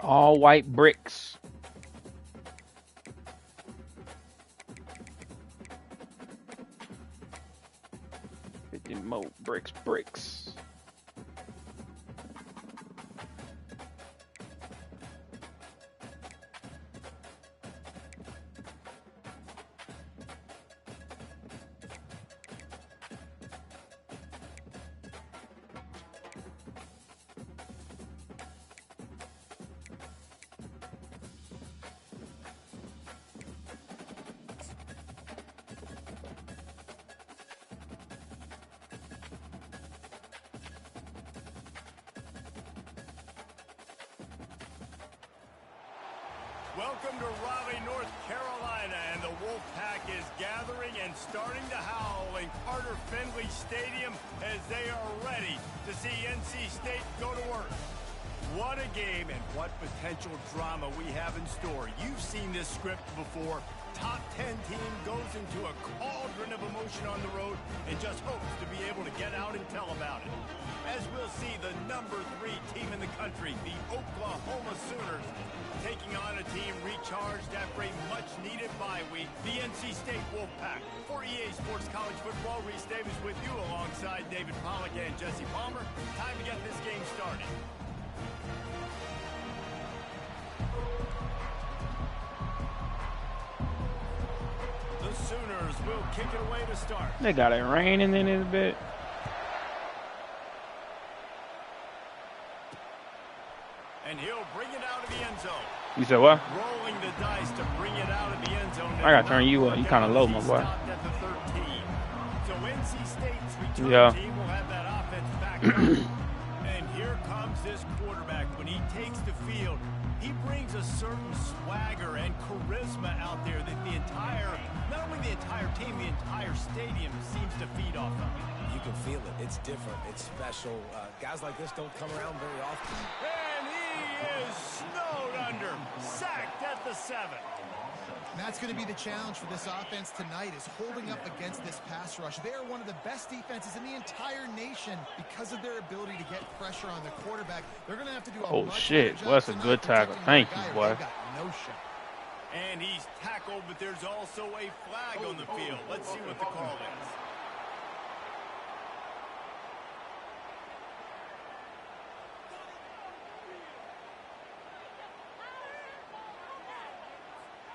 All white bricks. More bricks. Welcome to Raleigh, North Carolina, and the Wolfpack is gathering and starting to howl in Carter Finley Stadium as they are ready to see NC State go to work. What a game and what potential drama we have in store. You've seen this script before. Top 10 team goes into a cauldron of emotion on the road and just hopes to be able to get out and tell about it. As we'll see the number 3 team in the country, the Oklahoma Sooners, taking on a team recharged after a much-needed bye week, the NC State Wolfpack. For EA Sports College Football, Reese Davis with you alongside David Pollack and Jesse Palmer. Time to get this game started. The Sooners will kick it away to start. They got it raining in this bit. And he'll bring it out of the end zone. You said what? Rolling the dice to bring it out of the end zone. I gotta turn you up. You kind of low, my boy. So NC State's return team will have that offense back up. And here comes this quarterback. When he takes the field, he brings a certain swagger and charisma out there that the entire, not only the entire team, the entire stadium seems to feed off of. You can feel it. It's different. It's special. Guys like this don't come around very often. And he is snowed under, sacked at the 7. And that's going to be the challenge for this offense tonight, is holding up against this pass rush. They are one of the best defenses in the entire nation because of their ability to get pressure on the quarterback. They're going to have to do a much better job. Well, that's a good tackle. Thank you, boy. Got no shot. And he's tackled, but there's also a flag on the field. Let's see what the call is.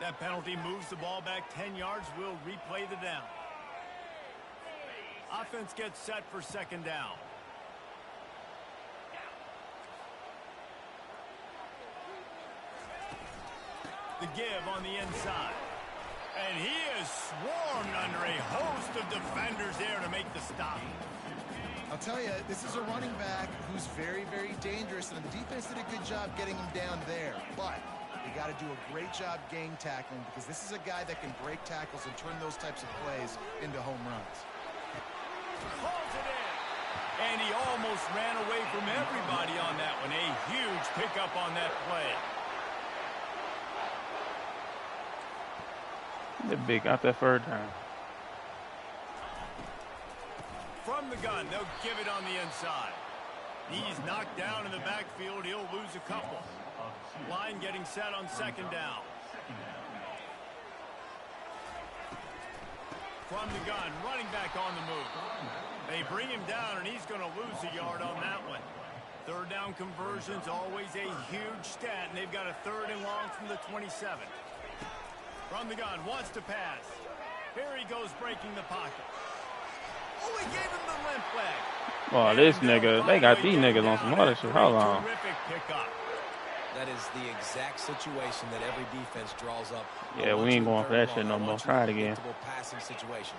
That penalty moves the ball back 10 yards. We'll replay the down. Offense gets set for second down. The give on the inside. And he is swarmed under a host of defenders there to make the stop. I'll tell you, this is a running back who's very, very dangerous, and the defense did a good job getting him down there. But you got to do a great job gang tackling, because this is a guy that can break tackles and turn those types of plays into home runs. Calls it in. And he almost ran away from everybody on that one. A huge pickup on that play. They're big out that third time. From the gun, they'll give it on the inside. He's knocked down in the backfield. He'll lose a couple. Line getting set on second down. From the gun, running back on the move. They bring him down, and he's going to lose a yard on that one. Third down conversion's always a huge stat, and they've got a 3rd and long from the 27. From the gun, wants to pass. Here he goes, breaking the pocket. Oh, he gave him the limp leg. Oh, this nigga, they got these niggas on some other shit. Hold on. Terrific pickup. That is the exact situation that every defense draws up. Yeah, we ain't going for that shit no more. Try it again. Passing situation.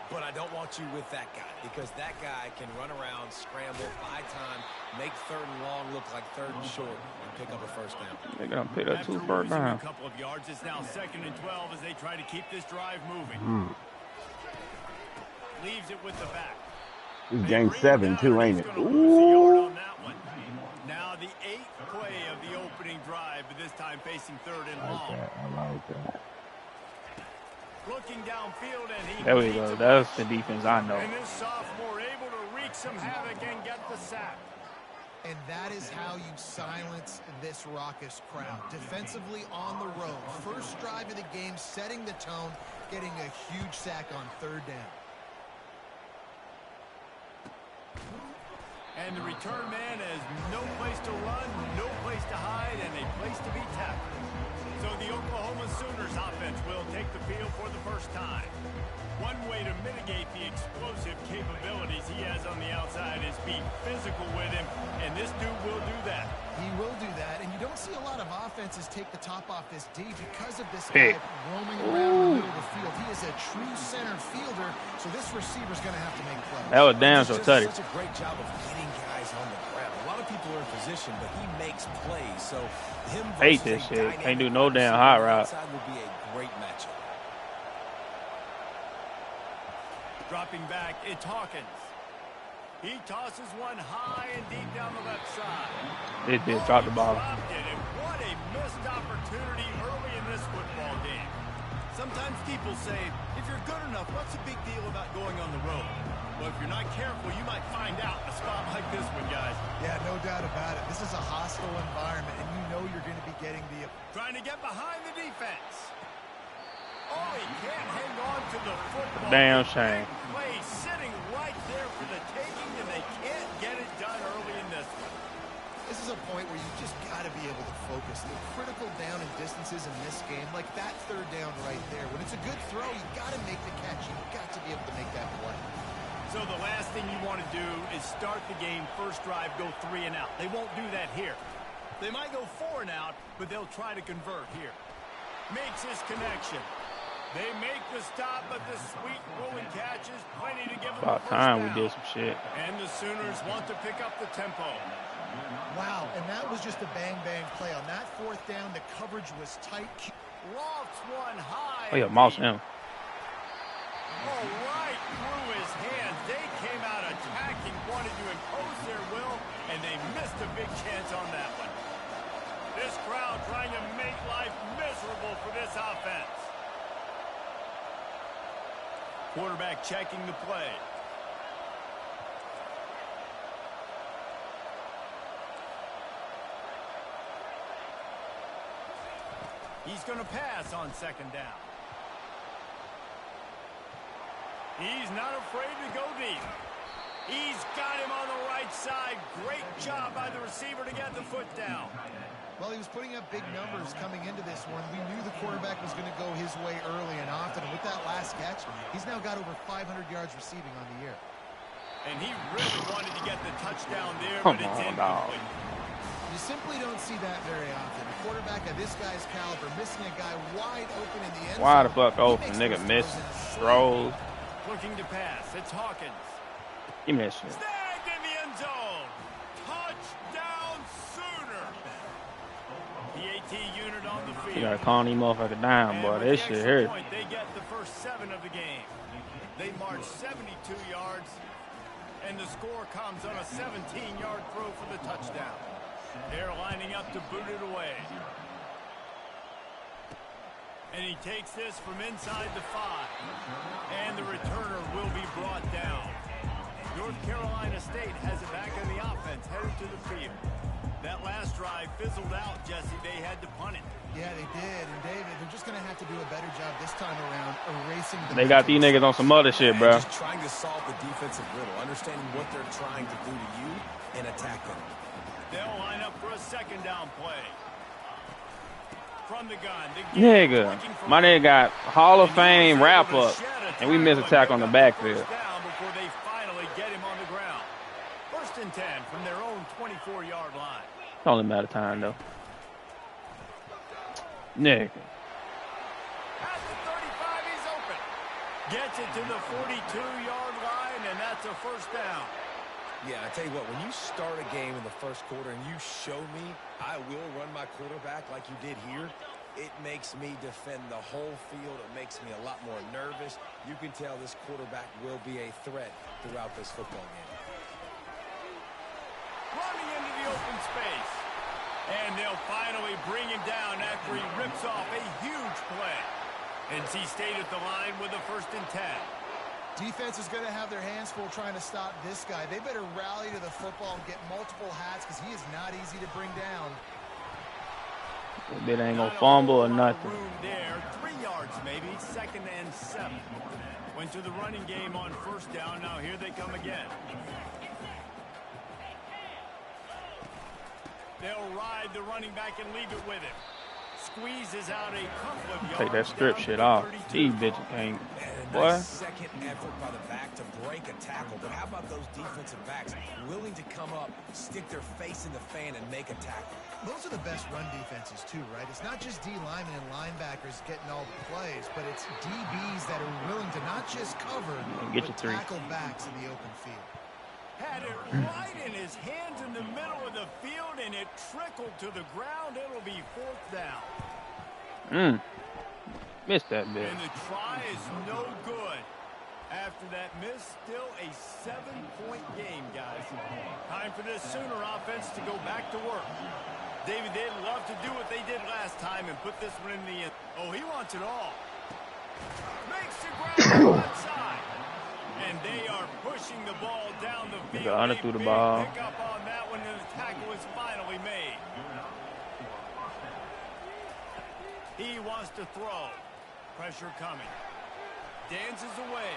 But I don't want you with that guy, because that guy can run around, scramble, buy time, make 3rd and long look like 3rd and short, and pick up a first down. They got to pick up 2 first A down. couple of yards. It's now 2nd and 12 as they try to keep this drive moving. Leaves it with the back. This game 7 too, ain't it? Ooh. Now the 8th play of the opening drive, but this time facing 3rd and long. I like that. Looking downfield, and he There we go. That's the defense I know. And this sophomore able to wreak some havoc and get the sack. And that is how you silence this raucous crowd. Defensively on the road. First drive of the game, setting the tone, getting a huge sack on 3rd down. And the return man has no place to run, no place to hide, and a place to be tackled. So the Oklahoma Sooners offense will take the field for the first time. One way to mitigate the explosive capabilities he has on the outside is be physical with him, and this dude will do that. He will do that, and you don't see a lot of offenses take the top off this D because of this Pick. guy roaming around the middle of the field. He is a true center fielder, so this receiver's going to have to make plays. That was damn so tutty. Such a great job of getting guys on the ground. A lot of people are in position, but he makes plays. So him Hate versus this a shit. dynamic Can't do no damn receiver hot on the route. outside would be a great matchup. Dropping back, it's Hawkins. He tosses one high and deep down the left side. This bitch dropped the ball. Dropped it, and what a missed opportunity early in this football game. Sometimes people say, if you're good enough, what's the big deal about going on the road? Well, if you're not careful, you might find out in a spot like this one, guys. Yeah, no doubt about it. This is a hostile environment, and you know you're going to be getting the... Trying to get behind the defense. Oh, he can't hang on to the football. Damn shame. Big play sitting right there for the taking, and they can't get it done early in this one. This is a point where you just got to be able to focus. The critical down and distances in this game, like that 3rd down right there. When it's a good throw, you got to make the catch. You got to be able to make that play. So the last thing you want to do is start the game, first drive, go 3 and out. They won't do that here. They might go 4 and out, but they'll try to convert here. Makes his connection. They make the stop, but the sweet rolling catch is plenty to give them About the first time we down. did some shit. And the Sooners want to pick up the tempo. Wow, and that was just a bang-bang play. On that 4th down, the coverage was tight. Lofts one high. Oh, yeah, mouse him. Oh, right through his hands. They came out attacking, wanted to impose their will, and they missed a big chance on that one. This crowd trying to make life miserable for this offense. Quarterback checking the play. He's going to pass on 2nd down. He's not afraid to go deep. He's got him on the right side. Great job by the receiver to get the foot down. Well, he was putting up big numbers coming into this one. We knew the quarterback was going to go his way early and often. And with that last catch, he's now got over 500 yards receiving on the year. And he really wanted to get the touchdown there, Come but it's on, dog. incomplete. You simply don't see that very often. A quarterback of this guy's caliber missing a guy wide open in the end zone. Why the fuck He open? makes Nigga those miss throws in a throws. Looking to pass. It's Hawkins. Give me that shit. Snagged in the end zone. Touchdown Sooner. The AT unit on the field. You gotta calm these motherfuckers down, And boy. with This the shit extra hurt. point, they get the first 7 of the game. They march 72 yards, and the score comes on a 17-yard throw for the touchdown. They're lining up to boot it away. And he takes this from inside the 5. And the returner will be brought down. North Carolina State has it back in the offense, headed to the field. That last drive fizzled out, Jesse. They had to punt it. Yeah, they did. And David, they're just going to have to do a better job this time around erasing the They got these niggas on some other shit, bro. Just trying to solve the defensive riddle, understanding what they're trying to do to you and attack them. They'll line up for a second down play. From the gun. Nigga, my nigga got Hall of Fame wrap up, and we missed a tackle on the backfield. Down before they finally get him on the ground. 1st and 10 from their own 24-yard line. It's only a matter of time, though. Nigga. At the 35, he's open. Gets it to the 42-yard line, and that's a 1st down. Yeah, I tell you what, when you start a game in the 1st quarter and you show me I will run my quarterback like you did here, it makes me defend the whole field. It makes me a lot more nervous. You can tell this quarterback will be a threat throughout this football game. Running into the open space. And they'll finally bring him down after he rips off a huge play. NC State at the line with a 1st and 10. Defense is going to have their hands full trying to stop this guy. They better rally to the football and get multiple hats because he is not easy to bring down. They ain't gonna fumble or nothing. Room there, 3 yards maybe, 2nd and 7. Went to the running game on 1st down. Now here they come again. They'll ride the running back and leave it with him. Squeezes out a couple of yards. Take that strip shit off. These bitches can't. Boy. Nice second effort by the back to break a tackle. But how about those defensive backs willing to come up, stick their face in the fan, and make a tackle? Those are the best run defenses, too, right? It's not just D linemen and linebackers getting all the plays, but it's DBs that are willing to not just cover, Get but your 3. tackle backs in the open field. Had it right in his hands in the middle of the field, and it trickled to the ground. It'll be 4th down. Missed that bit. And the try is no good. After that miss, still a 7-point game, guys. Time for this Sooner offense to go back to work. David, they'd love to do what they did last time and put this one in the end. Oh, he wants it all. Makes the ground outside. And they are pushing the ball down the field. Nigga, Hunter threw the ball. Pick up on that one, and the tackle is finally made. He wants to throw. Pressure coming. Dances away.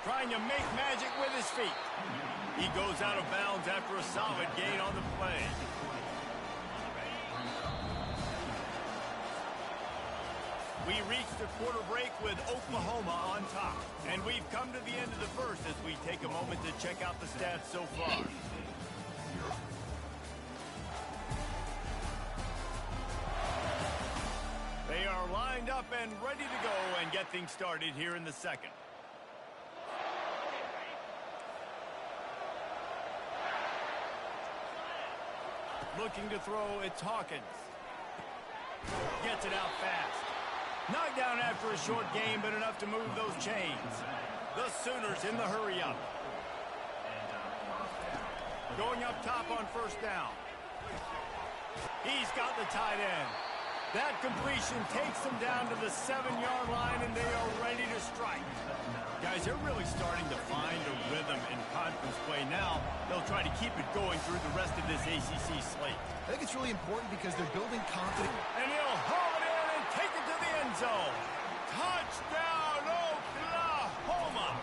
Trying to make magic with his feet. He goes out of bounds after a solid gain on the play. We reached the quarter break with Oklahoma on top. And we've come to the end of the 1st as we take a moment to check out the stats so far. They are lined up and ready to go and get things started here in the 2nd. Looking to throw, it's Hawkins. Gets it out fast. Knocked down after a short game, but enough to move those chains. The Sooners in the hurry-up. Going up top on 1st down. He's got the tight end. That completion takes them down to the 7-yard line, and they are ready to strike. Guys, they're really starting to find a rhythm in conference play now. They'll try to keep it going through the rest of this ACC slate. I think it's really important because they're building confidence. And he'll haul it in and take it to the end zone. Touchdown, Oklahoma!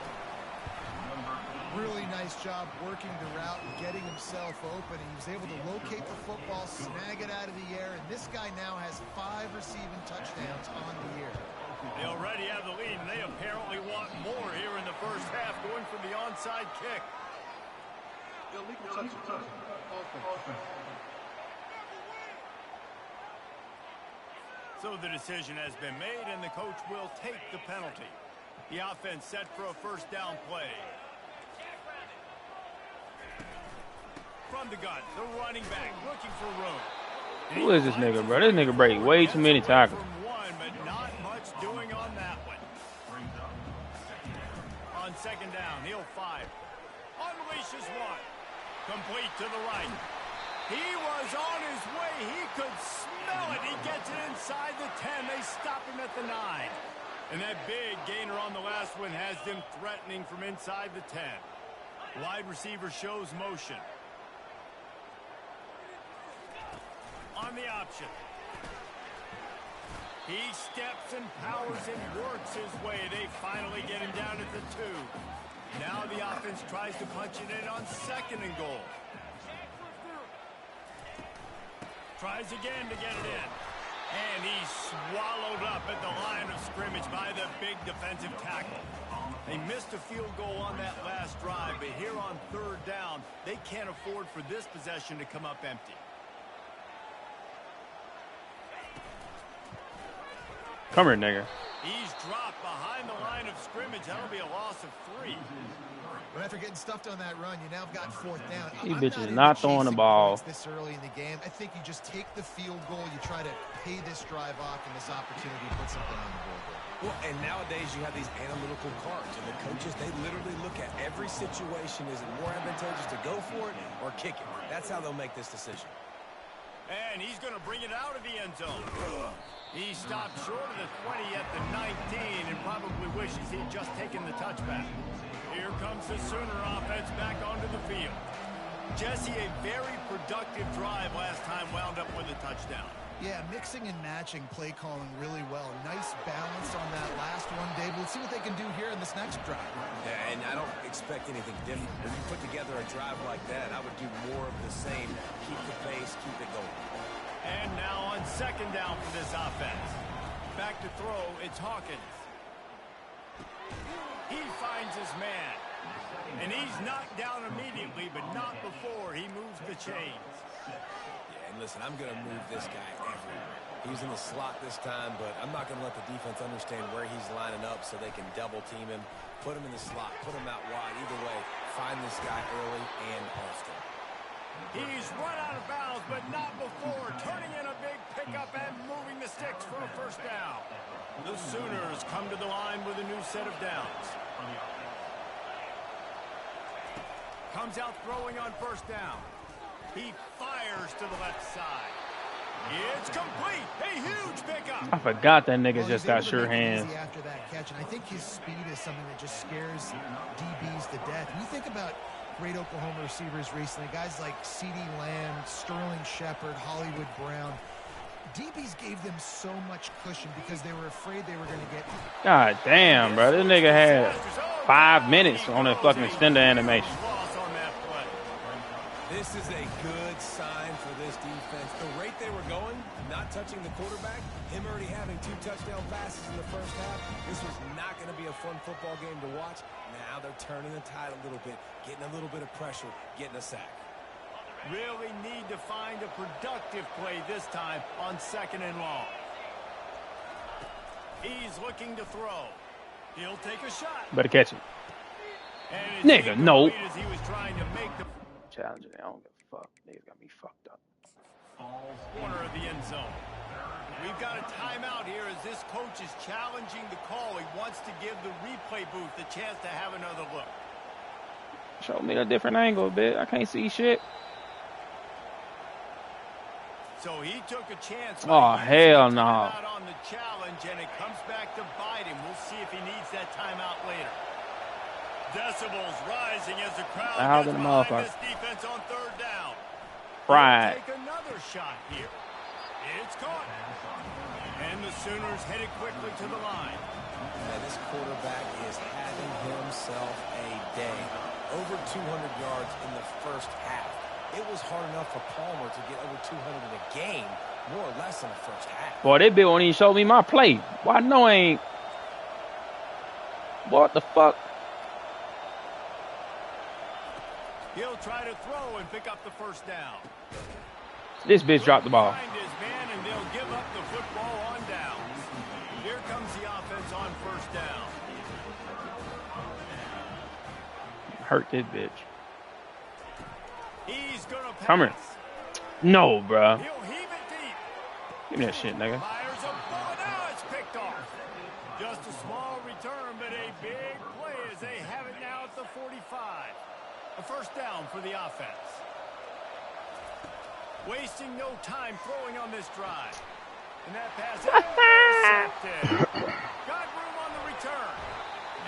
Really nice job working the route and getting himself open. He was able to locate the football, snag it out of the air, and this guy now has 5 receiving touchdowns on the year. They already have the lead, and they apparently want more here in the 1st half, going for the onside kick. So the decision has been made, and the coach will take the penalty. The offense set for a 1st down play. From the gun, the running back looking for room. Who is this nigga, bro? This nigga break way too many tackles. But not much doing on that one. On 2nd down, he'll fire. Unleashes one. Complete to the right. He was on his way. He could smell it. He gets it inside the 10. They stop him at the 9. And that big gainer on the last one has them threatening from inside the 10. Wide receiver shows motion. on the option. He steps and powers and works his way. They finally get him down at the 2. Now the offense tries to punch it in on 2nd and goal. Tries again to get it in. And he's swallowed up at the line of scrimmage by the big defensive tackle. They missed a field goal on that last drive, but here on 3rd down, they can't afford for this possession to come up empty. Come here, nigga. He's dropped behind the line of scrimmage. That'll be a loss of 3. But after getting stuffed on that run, you now have got 4th down. These bitches not throwing the ball. This early in the game, I think you just take the field goal. You try to pay this drive off and this opportunity to put something on the board. Well, and nowadays you have these analytical cards, and the coaches, they literally look at every situation. Is it more advantageous to go for it or kick it? That's how they'll make this decision. And he's going to bring it out of the end zone. He stopped short of the 20 at the 19 and probably wishes he'd just taken the touchback. Here comes the Sooner offense back onto the field. Jesse, a very productive drive last time wound up with a touchdown. Yeah, mixing and matching play calling really well. Nice balance on that last one, Dave. We'll see what they can do here in this next drive. Yeah, and I don't expect anything different. When you put together a drive like that, I would do more of the same. Keep the pace, keep it going. And now on 2nd down for this offense. Back to throw, it's Hawkins. He finds his man. And he's knocked down immediately, but not before he moves the chains. Yeah, and listen, I'm going to move this guy everywhere. He's in the slot this time, but I'm not going to let the defense understand where he's lining up so they can double team him. Put him in the slot, put him out wide. Either way, find this guy early and often. He's run out of bounds, but not before. Turning in a big pickup and moving the sticks for a 1st down. The Sooners come to the line with a new set of downs. Comes out throwing on 1st down. He fires to the left side. It's complete. A huge pickup. I forgot that nigga just got sure hands. After that catch, and I think his speed is something that just scares DBs to death. When you think about great Oklahoma receivers recently, guys like CeeDee Lamb, Sterling Shepard, Hollywood Brown. DBs gave them so much cushion because they were afraid they were going to get... God damn, bro. This nigga had 5 minutes on that fucking extender animation. This is a good sign for this defense. The rate they were going, not touching the quarterback, him already having 2 touchdown passes in the 1st half, this was not going to be a fun football game to watch. Now they're turning the tide a little bit, getting a little bit of pressure, getting a sack. Really need to find a productive play this time on 2nd and long. He's looking to throw. He'll take a shot. Better catch it. Nigga, no. As he was trying to make the Challenging. I don't give a fuck. Niggas got me fucked up. corner of the end zone. We've got a timeout here as this coach is challenging the call. He wants to give the replay booth the chance to have another look. Show me a different angle a bit. I can't see shit. So he took a chance. Oh, hell no. On the challenge, and it comes back to bite him. We'll see if he needs that timeout later. Decibels rising as the crowd gets behind this defense on 3rd down. Right. Take another shot here. It's caught. And the Sooners headed quickly to the line. And this quarterback is having himself a day. Over 200 yards in the 1st half. It was hard enough for Palmer to get over 200 in a game, more or less in the 1st half. Boy, that bitch won't even show me my play. Why no ain't? What the fuck? He'll try to throw and pick up the 1st down. This bitch dropped the ball. Find his man, and they'll give up the football on downs. Here comes the offense on 1st down. Hurt this bitch. He's gonna pass. Come here. No, bro. He'll heave it deep. Give me that shit, nigga. Fires a ball. Now it's picked off. Just a small return, but a big play as they have it now at the 45. A 1st down for the offense. Wasting no time throwing on this drive. And that pass is intercepted. Got room on the return.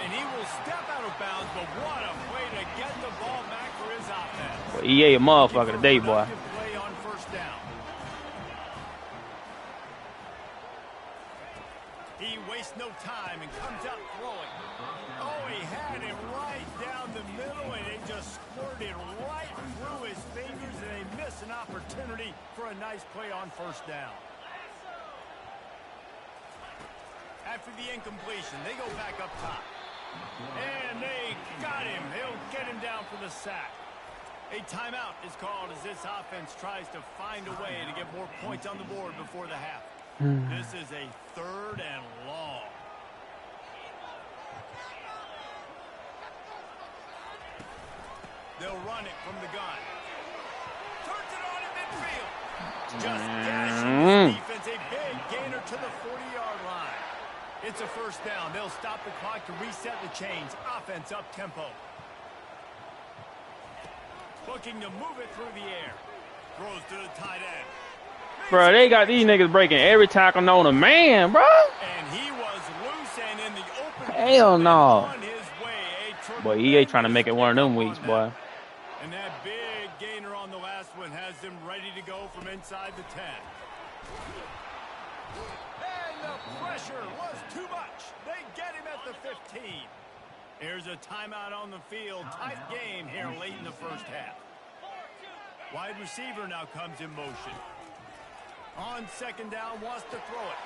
And he will step out of bounds, but what a way to get the ball back for his offense. Well, EA a motherfucker today, boy. Play on 1st down. He wastes no time and comes out throwing. Oh, he had it right down the middle, and it just squirted right through his fingers, and they miss an opportunity for a nice play on first down. After the incompletion, they go back up top. And they got him. He'll get him down for the sack. A timeout is called as this offense tries to find a way to get more points on the board before the half. This is a 3rd and long. They'll run it from the gun. Turns it on in midfield. Just dashing his defense. A big gainer to the 40-yard line. It's a first down. They'll stop the clock to reset the chains. Offense up tempo. Looking to move it through the air. Throws to the tight end. Bro, they got these niggas breaking every tackle known to man, bro. And he was loose and in the open. Hell no. On his way. Boy, EA trying to make it one of them weeks, boy. And that big gainer on the last one has them ready to go from inside the 10. And the pressure was too much. They get him at the 15. Here's a timeout on the field. Tight game here late in the first half. Wide receiver now comes in motion. On second down, wants to throw it.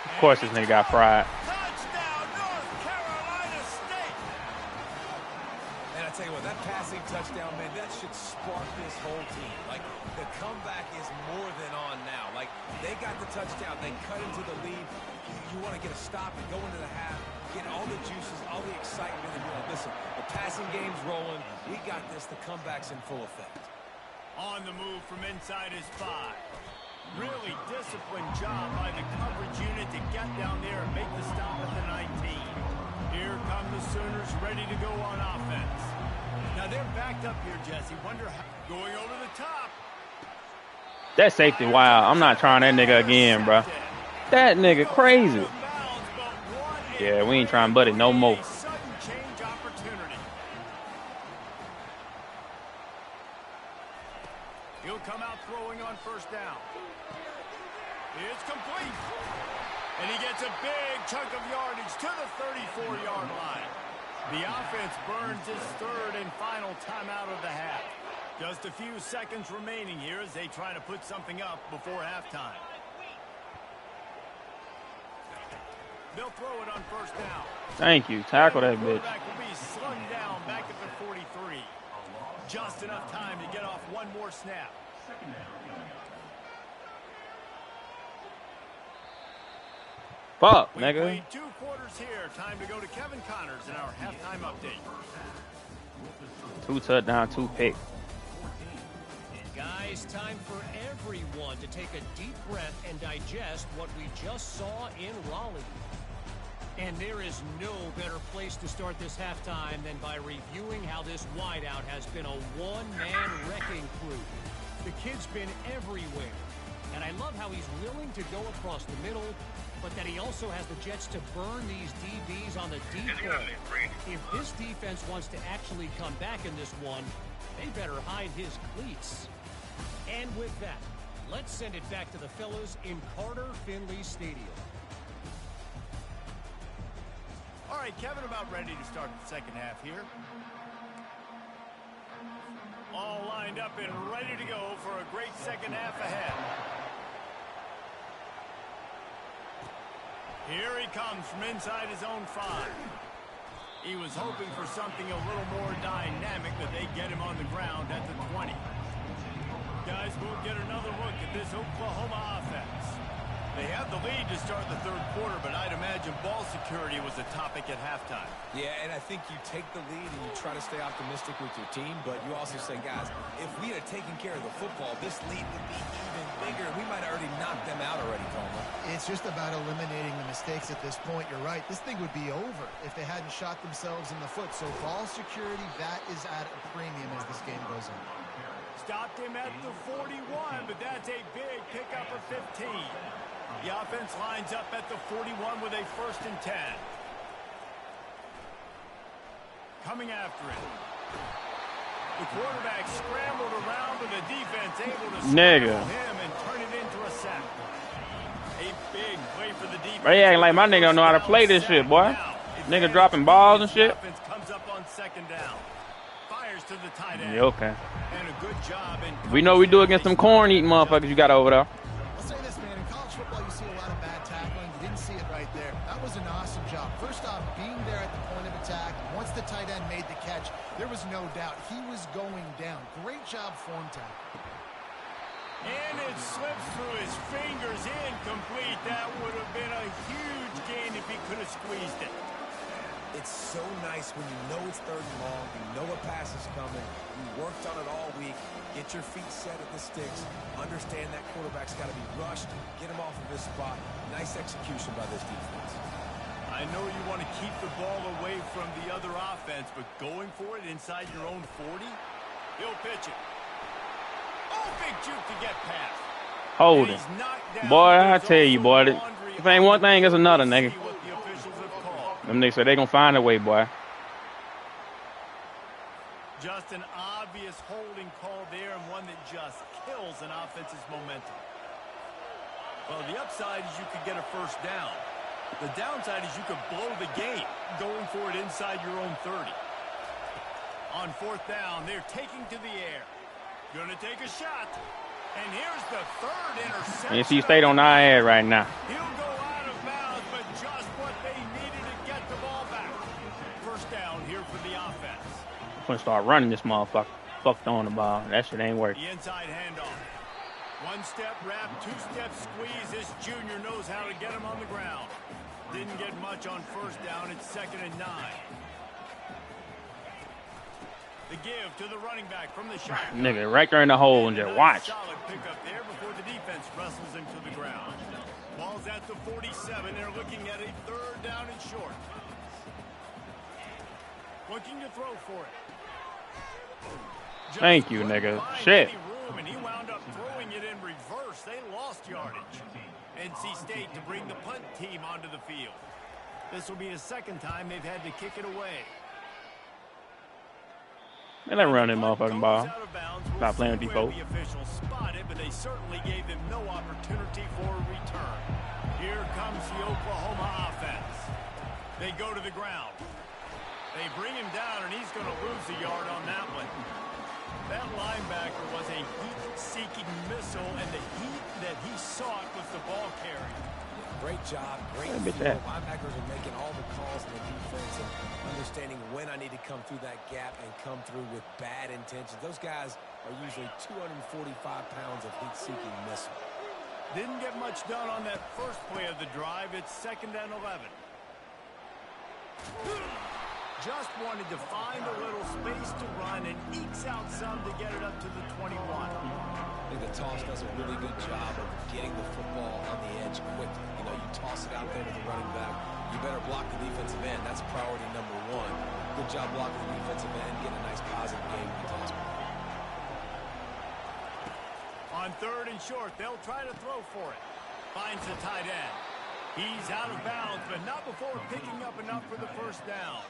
Of course this nigga got fried. Touchdown, North Carolina State. And I tell you what, that passing touchdown, man, that should spark this whole team. Like, the comeback is more than on now. Like, they got the touchdown. They cut into the lead. You want to get a stop and go into the half, get all the juices, all the excitement, and be like, listen, the passing game's rolling. We got this. The comeback's in full effect. On the move from inside his 5. Really disciplined job by the coverage unit to get down there and make the stop at the 19. Here come the Sooners ready to go on offense. Now they're backed up here, Jesse. Wonder how going over the top. That safety, wow. I'm not trying that nigga again, bro. That nigga crazy. Yeah, we ain't trying buddy no more. Sudden change opportunity. He'll come out throwing on first down. It's complete. And he gets a big chunk of yardage to the 34-yard line. The offense burns his 3rd and final timeout of the half. Just a few seconds remaining here as they try to put something up before halftime. They'll throw it on first down. Thank you. Tackle that bitch. Will be slung down back at the 43. Just enough time to get off one more snap. Fuck, We nigga. played 2 quarters here. Time to go to Kevin Connors in our halftime update. 2 touchdown, 2 picks. Guys, time for everyone to take a deep breath and digest what we just saw in Raleigh. And there is no better place to start this halftime than by reviewing how this wideout has been a one-man wrecking crew. The kid's been everywhere. And I love how he's willing to go across the middle, but that he also has the jets to burn these DBs on the deep ball. If this defense wants to actually come back in this one, they better hide his cleats. And with that, let's send it back to the fellas in Carter Finley Stadium. All right, Kevin, about ready to start the second half here. All lined up and ready to go for a great second half ahead. Here he comes from inside his own 5. He was hoping for something a little more dynamic, but they get him on the ground at the 20. Guys, we'll get another look at this Oklahoma offense. They have the lead to start the 3rd quarter, but I'd imagine ball security was a topic at halftime. Yeah, and I think you take the lead and you try to stay optimistic with your team, but you also say, guys, if we had taken care of the football, this lead would be even bigger. We might have already knocked them out already, Coleman. It's just about eliminating the mistakes at this point. You're right. This thing would be over if they hadn't shot themselves in the foot. So ball security, that is at a premium as this game goes on. Stopped him at the 41, but that's a big pickup of 15. The offense lines up at the 41 with a 1st and 10. Coming after it. The quarterback scrambled around, but the defense able to scramble him and turn it into a sack. A big play for the defense. They acting like my nigga don't know how to play this shit, boy. Nigga dropping balls and shit. Comes up on second down. Fires to the tight end. Yeah, okay. And a good job in We know we do against them corn-eating motherfuckers you got over there. I'll say this, man. In college football, you see a lot of bad tackling. You didn't see it right there. That was an awesome job. First off, being there at the point of attack. Once the tight end made the catch, there was no doubt he was going down. Great job form tackle. And it slips through his fingers, incomplete. That would have been a huge gain if he could have squeezed it. It's so nice when you know it's third and long, you know a pass is coming, you worked on it all week, get your feet set at the sticks, understand that quarterback's got to be rushed, get him off of his spot. Nice execution by this defense. I know you want to keep the ball away from the other offense, but going for it inside your own 40, he'll pitch it. Oh, big juke to get past. Hold it. Boy, I tell you, boy, if ain't one thing, it's another, nigga. Them niggas say they gonna find a way, boy. Just an obvious holding call there, and one that just kills an offense's momentum. Well, the upside is you could get a first down. The downside is you could blow the game going for it inside your own 30. On fourth down, they're taking to the air. Gonna take a shot. And here's the third interception. NC State on our head right now. He'll go out of bounds, but just what they needed to get the ball back. First down here for the offense. I'm gonna start running this motherfucker. Fuck throwing the ball. That shit ain't working. The inside handoff. One step wrap, two step squeeze. This junior knows how to get him on the ground. Didn't get much on first down. It's 2nd and 9. The give to the running back from the shot. Nigga, right there in the hole and just watch. Solid pickup there before the defense wrestles him to the ground. Ball's at the 47. They're looking at a third down and short. Looking to throw for it. Thank you, nigga. Shit. And he wound up throwing it in reverse. They lost yardage. NC State to bring the punt team onto the field. This will be the second time they've had to kick it away. Man, let run that motherfucking ball. Stop playing with default. The officials spotted, but they certainly gave them no opportunity for a return. Here comes the Oklahoma offense. They go to the ground. They bring him down, and he's going to lose a yard on that one. That linebacker was a heat-seeking missile, and the heat that he sought was the ball carrier. Great job, great field. Linebackers are making all the calls in the defense and understanding when I need to come through that gap and come through with bad intentions. Those guys are usually 245 pounds of heat-seeking missile. Didn't get much done on that first play of the drive. It's 2nd and 11. Just wanted to find a little space to run and ekes out some to get it up to the 21. I think the toss does a really good job of getting the football on the edge quickly. You know, you toss it out there to the running back. You better block the defensive end. That's priority number one. Good job blocking the defensive end. Get a nice positive game with the toss. On 3rd and short, they'll try to throw for it. Finds the tight end. He's out of bounds, but not before picking up enough for the first down.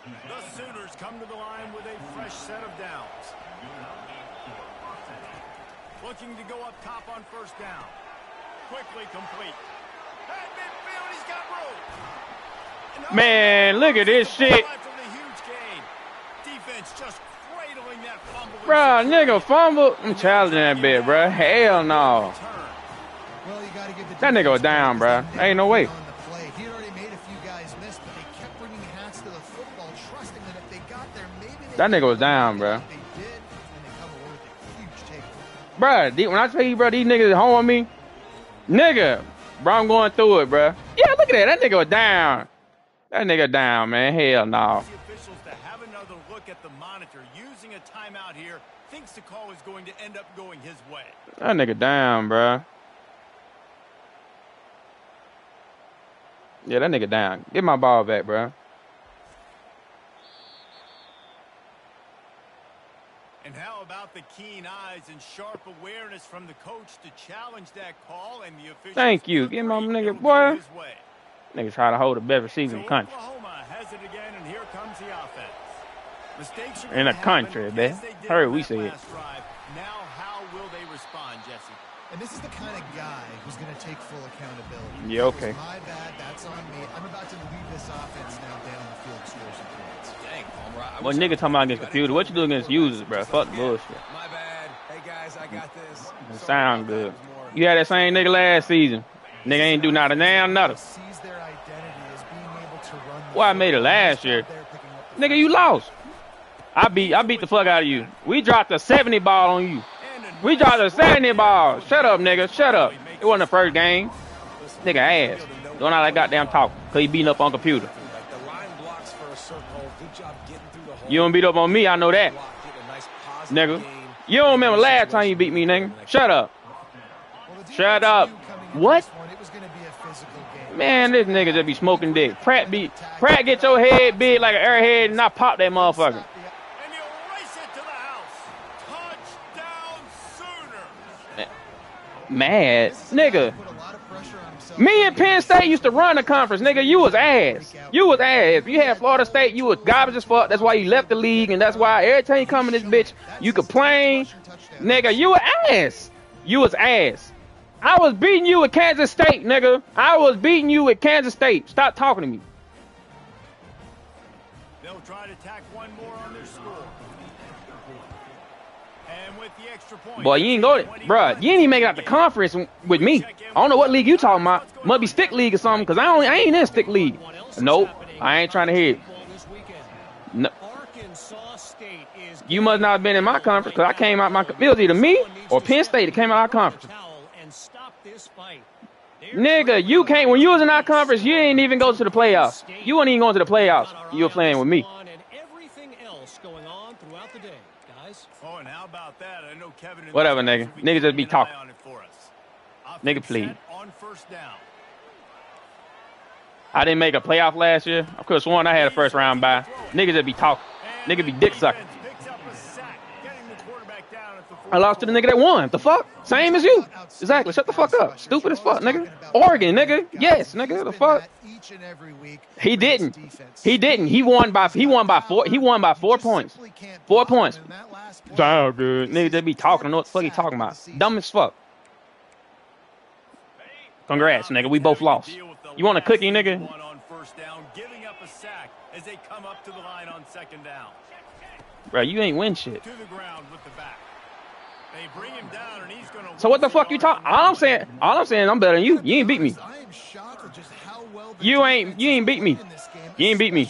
The Sooners come to the line with a fresh set of downs. Looking to go up top on first down. Quickly complete. At midfield, he's got room. Man, look at this shit. Defense just cradling that fumble. Bruh, nigga, fumble. I'm challenging that bit, bruh. Hell no. Well, you gotta give the That nigga was down, bruh. Ain't no way. He already made a few guys miss, but they kept bringing hats to the football, trusting that if they got there, maybe they That nigga was down, bruh. They did, and they come away with a huge takeaway. Bruh, when I tell you, bruh, these niggas is home on me, nigga, bro, I'm going through it, bruh. Yeah, look at that. That nigga was down. That nigga down, man. Hell no. The officials to have another look at the monitor, using a timeout here, thinks the call is going to end up going his way. That nigga down, bruh. Yeah, that nigga down. Get my ball back, bruh. And how about the keen eyes and sharp awareness from the coach to challenge that call, and the officials. Thank you. Get my nigga, boy. Niggas try to hold the best receiver in the country. Oklahoma has it again, and here comes the offense. Mistakes are In the country, man. Heard we say it. Now, how will they respond, Jesse? And this is the kind of guy who's going to take full accountability. Yeah, okay. It was my bad. That's on me. I'm about to lead this offense now down the field to score some points. Dang, Palmer. What nigga talking about against computer? What you do against users, bro? Fuck the bullshit. My bad. Hey, guys, I got this. It sound good. You had that same nigga last season. Nigga ain't do not a damn nothing. Sees their identity as being able to run the Well, I made it last year. Nigga, you lost. I beat the fuck out of you. We dropped a 70 ball on you. We dropped a 70 ball. Shut up, nigga. Shut up. It wasn't the first game. Nigga ass. Doing all that goddamn talk. Cause he beating up on computer. You don't beat up on me, I know that. Nigga. You don't remember last time you beat me, nigga. Shut up. Shut up. What? Man, this nigga just be smoking dick. Pratt get your head big like an airhead and not pop that motherfucker. And he'll race it to the house. Touchdown Sooners. Mad. Nigga. Me and Penn State used to run the conference, nigga. You was ass. You was ass. You had Florida State, you was garbage as fuck. That's why you left the league, and that's why every time you come in this bitch, you complain. Nigga, you was ass. You was ass. I was beating you at Kansas State, nigga. I was beating you at Kansas State. Stop talking to me. They'll try to tack one more on their score. And with the extra point. Boy, you ain't go to, bruh. You ain't even make it out the conference with me. I don't know what league you talking about. Must be stick league or something, cause I ain't in stick league. Nope, I ain't trying to hear it. No. You must not have been in my conference, cause I came out my. It was either me or Penn State that came out our conference. Nigga, you can't. When you was in our conference, you didn't even go to the playoffs. You weren't even going to the playoffs. You were playing with me. Oh, and how about that? I know Kevin. Whatever, nigga. Niggas just be talking. Nigga, please. On first down. I didn't make a playoff last year. I could have sworn I had a first round bye. Niggas just be talking. Nigga be dick sucking. I lost to the nigga that won. The fuck? Same as you. Exactly. Shut the fuck up. Stupid as fuck, nigga. Oregon, nigga. Yes, nigga. The fuck? He didn't. He didn't. He won by 4 points. 4 points. Damn, dude. Nigga just be talking. I know what the fuck he talking about. Dumb as fuck. Congrats, nigga. We both lost. You want a cookie, nigga? On first down, giving up a sack as they come up to the line on second down. Bro, you ain't win shit. To the ground with the back. They bring him down and he's gonna. So what the fuck you talking? All I'm saying, I'm better than you. You ain't beat me. You ain't beat me. You ain't beat me.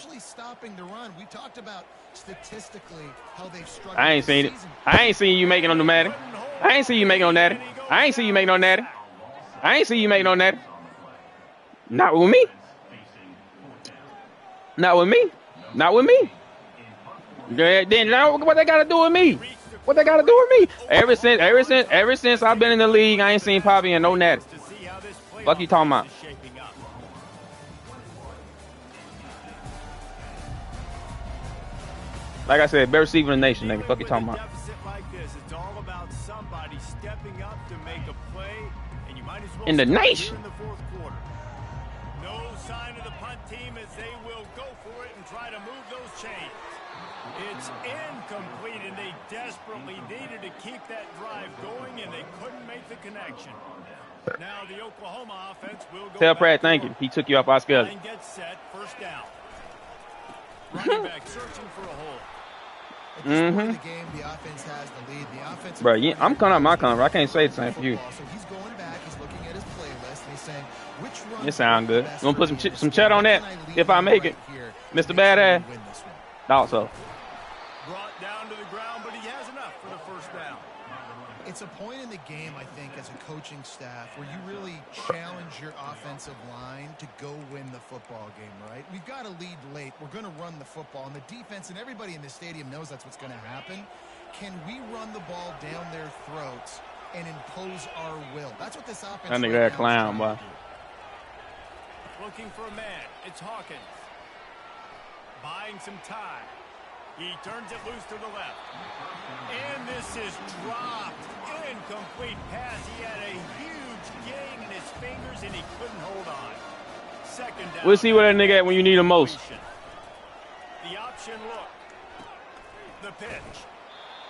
I ain't seen it. I ain't seen you making on the Madden. I ain't seen you making on that. I ain't seen you making on that. I ain't seen you making on that. Not with me. Not with me. Not with me. Then what they gotta do with me? What they gotta do with me? Ever since I've been in the league, I ain't seen Poppy and no natty. Fuck you talking about? Like I said, best receiver in the nation, nigga. Fuck you talking about? It's all about somebody stepping up to make a play, and you might as well in the nation. in the fourth quarter. No sign of the punt team as they will go for it and try to move those chains. It's incomplete, and they desperately needed to keep that drive going, and they couldn't make the connection. Now the Oklahoma offense will go. Tell Pratt thank you. He took you off our schedule. Line gets set, first down. Running back searching for a hole. At this point in the game, the offense has the lead. The offense. Bro, I'm coming out my conference. I can't say the same for you. So he's going back. He's looking at his playlist and he's saying, which run? It sound good. You want to put some chat on that? If I make it, Mr. Badass. Thought so. Brought down to the ground, but he has enough for the first down. It's a point in the game, I think, as a coaching staff where you really challenge your offensive line to go win the football game, right? We've got to lead late. We're going to run the football. And the defense and everybody in the stadium knows that's what's going to happen. Can we run the ball down their throats and impose our will? That's what this offense That nigga that clown, boy. Looking for a man. It's Hawkins. Buying some time. He turns it loose to the left. And this is dropped. Incomplete pass. He had a huge gain in his fingers, and he couldn't hold on. Second down. We'll see where that nigga at when you need him most. The option look. The pitch.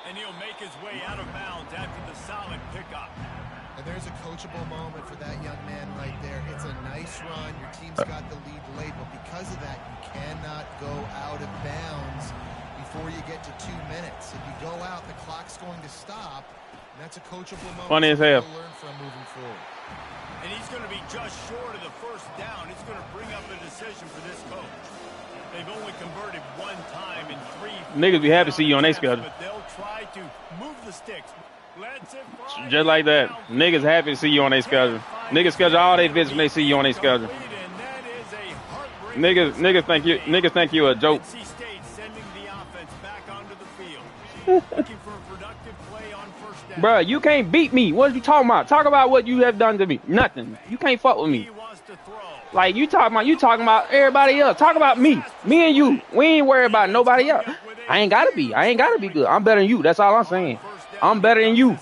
And he'll make his way out of bounds after the solid pickup. And there's a coachable moment for that young man right there. It's a nice run. Your team's got the lead late, but because of that, you cannot go out of bounds before you get to 2 minutes. If you go out, the clock's going to stop, and that's a coachable moment. Funny as hell. To learn from moving forward. And he's going to be just short of the first down. It's going to bring up a decision for this coach. They've only converted 1 time in 3. Niggas be happy to see you on their schedule. But they'll try to move the sticks. Just like that. Niggas happy to see you on their schedule. Niggas schedule all their visits when they see you on their schedule. Niggas think you a joke. Bruh, you can't beat me. What are you talking about? Talk about what you have done to me. Nothing. You can't fuck with me. Like you talking about everybody else. Talk about me. Me and you. We ain't worried about nobody else. I ain't gotta be good. I'm better than you. That's all I'm saying. I'm better than you.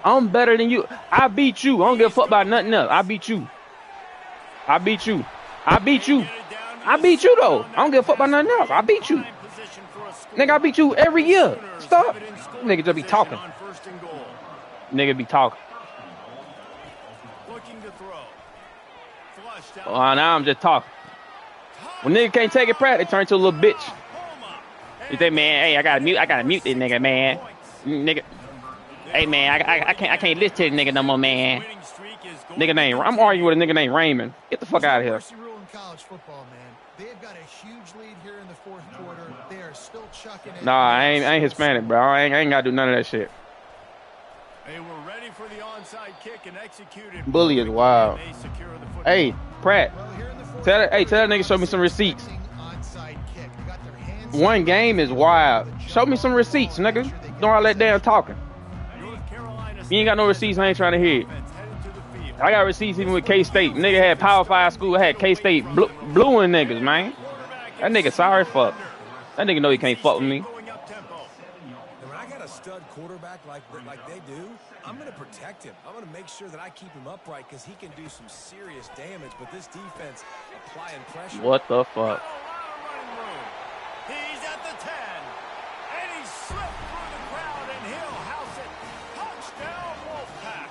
I'm better than you. I beat you. I don't give a fuck about nothing else. I beat you. I beat you. I beat you. I beat you though. I don't give a fuck about nothing else. I beat you. Nigga, I beat you every year. Stop. Nigga just be talking. Nigga be talking. Oh, now I'm just talking. When nigga can't take it practice, they turn to a little bitch. You say, man, hey, I gotta mute this nigga, man. Nigga. Hey man, I can't listen to this nigga no more, man. Nigga name, I'm arguing with a nigga named Raymond. Get the fuck out of here. Rule in college football, man. They've got a huge lead here in the 4th quarter. They are still chucking it. Nah, I ain't Hispanic, bro. I ain't gotta do none of that shit. They were ready for the onside kick and executed. Bully is wild. Hey, Pratt. Tell that nigga show me some receipts. One game is wild. Show me some receipts, nigga. Don't all that damn talking. You ain't got no receipts, I ain't trying to hear it. I got receipts even with K-State. Nigga had Power 5 school, had K-State blueing niggas, man. That nigga sorry fuck. That nigga know he can't fuck with me. And when I got a stud quarterback like they do, I'm going to protect him. I'm going to make sure that I keep him upright because he can do some serious damage. But this defense applying pressure. What the fuck? He's at the 10. And he slipped through the crowd and he'll house it. Touchdown, Wolfpack.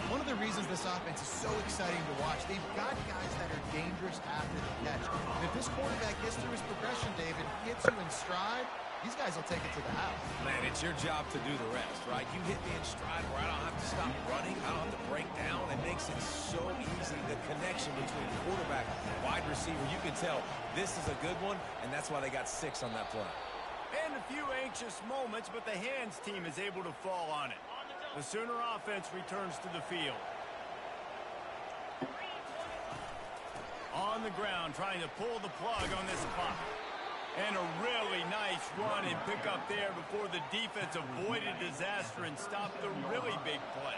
One of the reasons this offense is so exciting to watch, they've got guys that are dangerous after the catch. And if this quarterback gets through his progression, David, hits you in stride, these guys will take it to the house. Man, it's your job to do the rest, right? You hit me in stride where I don't have to stop running. I don't have to break down. It makes it so easy. The connection between quarterback and wide receiver, you can tell this is a good one, and that's why they got 6 on that play. And a few anxious moments, but the hands team is able to fall on it. The Sooner offense returns to the field. On the ground, trying to pull the plug on this clock. And a really nice run and pick up there before the defense avoided disaster and stopped the really big play.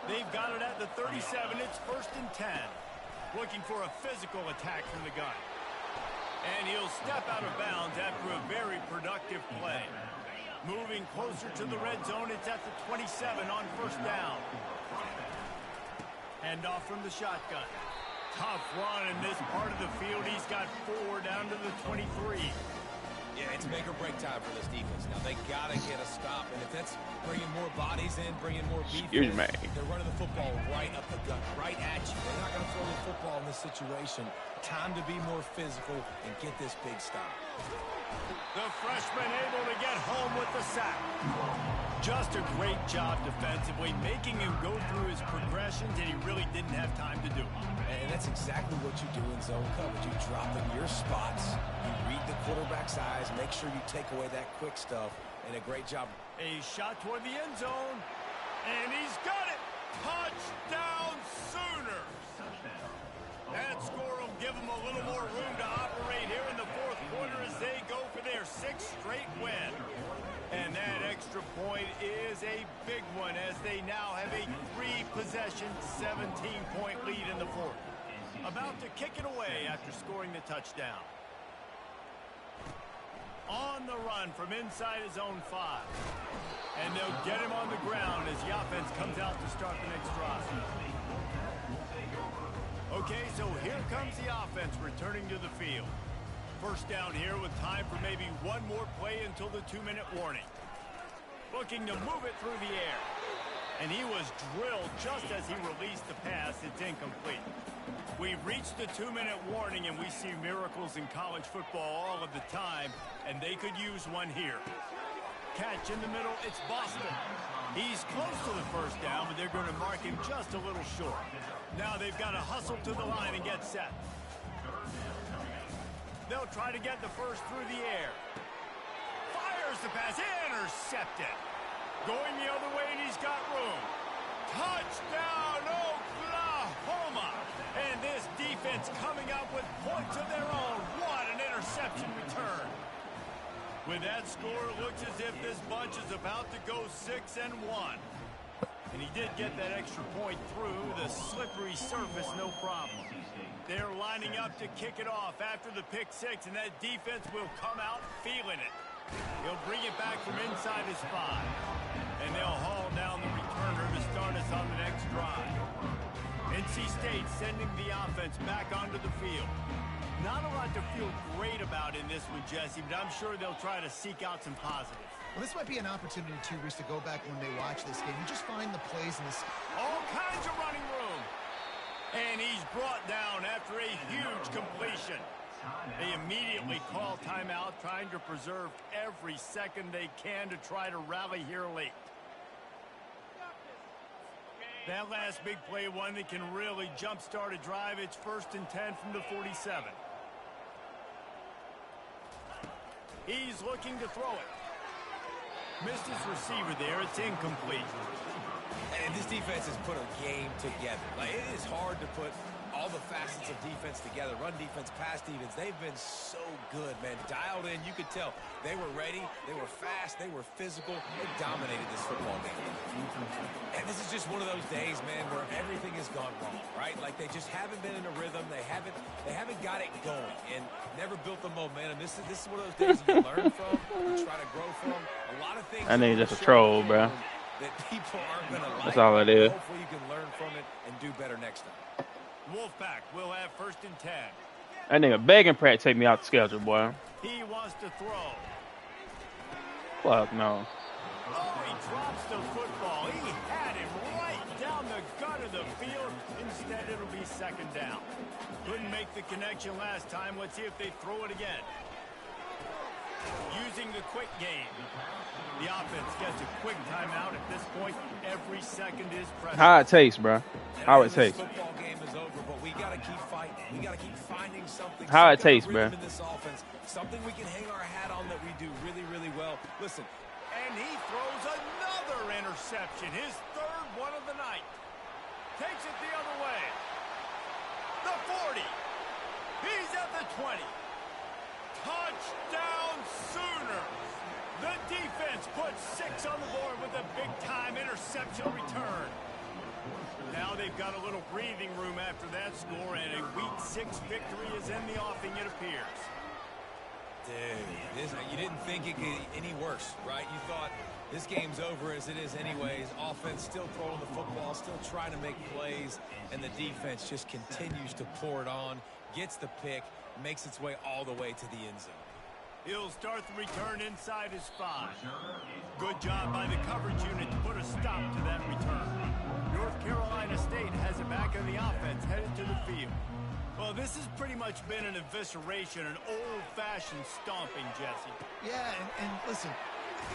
They've got it at the 37. It's 1st and 10. Looking for a physical attack from the gun. And he'll step out of bounds after a very productive play. Moving closer to the red zone. It's at the 27 on 1st down. Hand off from the shotgun. Tough run in this part of the field. He's got 4 down to the 23. Yeah, it's make or break time for this defense. Now, they got to get a stop. And if that's bringing more bodies in, bringing more beef in, they're running the football right up the gut, right at you. They're not going to throw the football in this situation. Time to be more physical and get this big stop. The freshman able to get home with the sack. Just a great job defensively, making him go through his progressions, and he really didn't have time to do it. And that's exactly what you do in zone coverage. You drop in your spots, you read the quarterback's eyes, make sure you take away that quick stuff, and a great job. A shot toward the end zone, and he's got it. Touchdown, Sooners. That score will give them a little more room to operate here in the 4th quarter as they go for their 6th straight win. And that extra point is a big one as they now have a 3-possession, 17-point lead in the 4th. About to kick it away after scoring the touchdown. On the run from inside his own 5. And they'll get him on the ground as the offense comes out to start the next drive. Okay, so here comes the offense returning to the field. 1st down here with time for maybe one more play until the 2-minute warning. Looking to move it through the air. And he was drilled just as he released the pass. It's incomplete. We've reached the 2-minute warning, and we see miracles in college football all of the time, and they could use one here. Catch in the middle, it's Boston. He's close to the first down, but they're going to mark him just a little short. Now they've got to hustle to the line and get set. They'll try to get the first through the air. Fires the pass, intercepted. Going the other way, and he's got room. Touchdown, Oklahoma! And this defense coming up with points of their own. What an interception return. With that score, it looks as if this bunch is about to go 6-1. And he did get that extra point through the slippery surface, no problem. They're lining up to kick it off after the pick six, and that defense will come out feeling it. He'll bring it back from inside his 5. And they'll haul down the returner to start us on the next drive. NC State sending the offense back onto the field. Not a lot to feel great about in this one, Jesse, but I'm sure they'll try to seek out some positives. Well, this might be an opportunity, too, Reese, to go back when they watch this game and just find the plays in this. All kinds of running room. And he's brought down after a huge completion. They immediately call timeout, trying to preserve every second they can to try to rally here late. That last big play, one that can really jumpstart a drive. It's 1st and 10 from the 47. He's looking to throw it. Missed his receiver there. It's incomplete. And this defense has put a game together. Like, it is hard to put all the facets of defense together. Run defense, pass defense. They've been so good, man. Dialed in. You could tell they were ready. They were fast. They were physical. They dominated this football game. And this is just one of those days, man, where everything has gone wrong, right? Like, they just haven't been in a rhythm. They haven't got it going and never built the momentum. This is one of those days you learn from, you try to grow from. A lot of things. I think it's just a troll, bro. That people aren't going to like. That's all it is. Hopefully you can learn from it and do better next time. Wolfpack will have 1st and 10. That nigga begging Pratt take me out the schedule, boy. He wants to throw. Fuck no. Oh, he drops the football. He had him right down the gut of the field. Instead, it'll be 2nd down. Couldn't make the connection last time. Let's see if they throw it again. Using the quick game. The offense gets a quick timeout at this point. Every second is precious. How it tastes, bro. How it tastes. This football game is over, but we got to keep fighting. We got to keep finding something. How it tastes, bro. In this offense, something we can hang our hat on that we do really, really well. Listen. And he throws another interception. His 3rd one of the night. Takes it the other way. The 40. He's at the 20. Touchdown Sooners. The defense puts 6 on the board with a big-time interception return. Now they've got a little breathing room after that score, and a Week 6 victory is in the offing, it appears. Dude, you didn't think it could get any worse, right? You thought this game's over as it is anyways. Offense still throwing the football, still trying to make plays, and the defense just continues to pour it on, gets the pick, makes its way all the way to the end zone. He'll start the return inside his 5. Good job by the coverage unit to put a stop to that return. North Carolina State has it back on the offense, headed to the field. Well, this has pretty much been an evisceration, an old-fashioned stomping, Jesse. Yeah, and listen,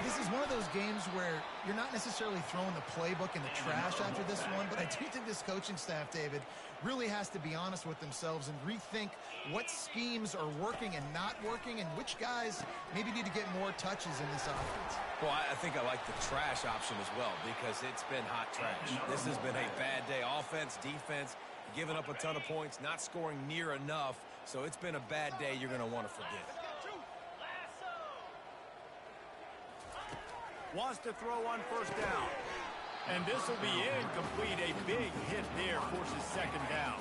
this is one of those games where you're not necessarily throwing the playbook in the trash after this one, but I do think this coaching staff, David, really has to be honest with themselves and rethink what schemes are working and not working and which guys maybe need to get more touches in this offense. Well, I think I like the trash option as well because it's been hot trash. This has been a bad day. Offense, defense, giving up a ton of points, not scoring near enough. So it's been a bad day you're going to want to forget. Wants to throw on 1st down. And this will be incomplete. A big hit there forces 2nd down.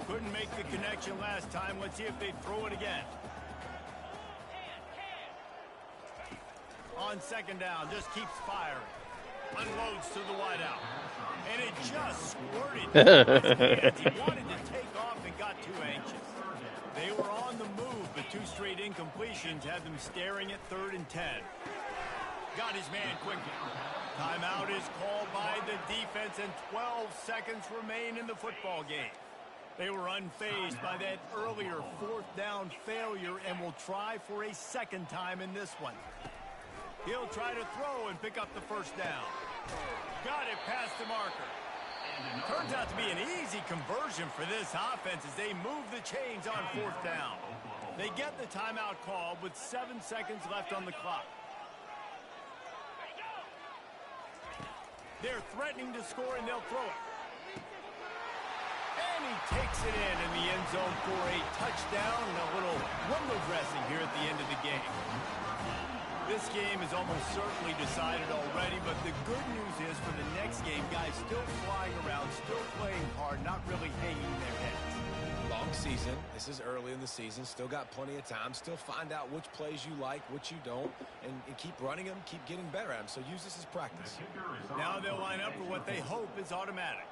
Couldn't make the connection last time. Let's see if they throw it again. On 2nd down, just keeps firing. Unloads to the wideout. And it just squirted through his hands. He wanted to take off and got too anxious. They were on the move, but 2 straight incompletions had them staring at 3rd and 10. Got his man quickly. Timeout is called by the defense, and 12 seconds remain in the football game. They were unfazed by that earlier fourth down failure and will try for a second time in this one. He'll try to throw and pick up the first down. Got it past the marker. Turns out to be an easy conversion for this offense as they move the chains on fourth down. They get the timeout call with 7 seconds left on the clock. They're threatening to score, and they'll throw it. And he takes it in the end zone for a touchdown and a little window dressing here at the end of the game. This game is almost certainly decided already, but the good news is for the next game, guys still flying around, still playing hard, not really hanging their heads. Long season. This is early in the season. Still got plenty of time. Still find out which plays you like, which you don't, and keep running them, keep getting better at them. So use this as practice. Now they'll line up for what they hope is automatic.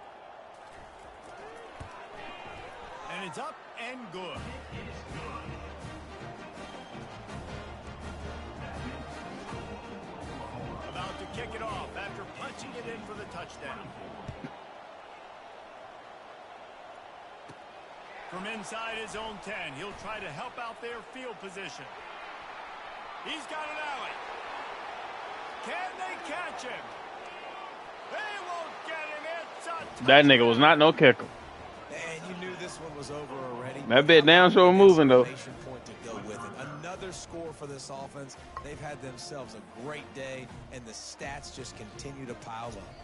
And it's up and good. About to kick it off after punching it in for the touchdown. From inside his own 10, he'll try to help out their field position. He's got an alley. Can they catch him? They won't get him. It's a touchdown. That nigga was not no kicker. And you knew this one was over already. That bit down so moving, though. Point to go with it. Another score for this offense. They've had themselves a great day, and the stats just continue to pile up.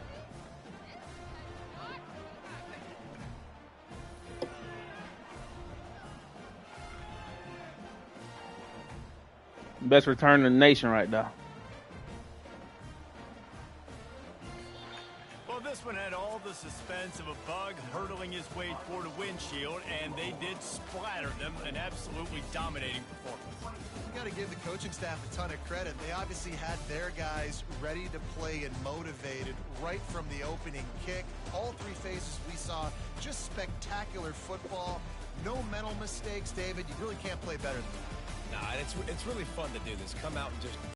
Best return in the nation right now. Well, this one had all the suspense of a bug hurtling his way toward a windshield, and they did splatter them. An absolutely dominating performance. You got to give the coaching staff a ton of credit. They obviously had their guys ready to play and motivated right from the opening kick. All three phases we saw, just spectacular football. No mental mistakes, David. You really can't play better than that. Nah, it's really fun to do this. Come out and just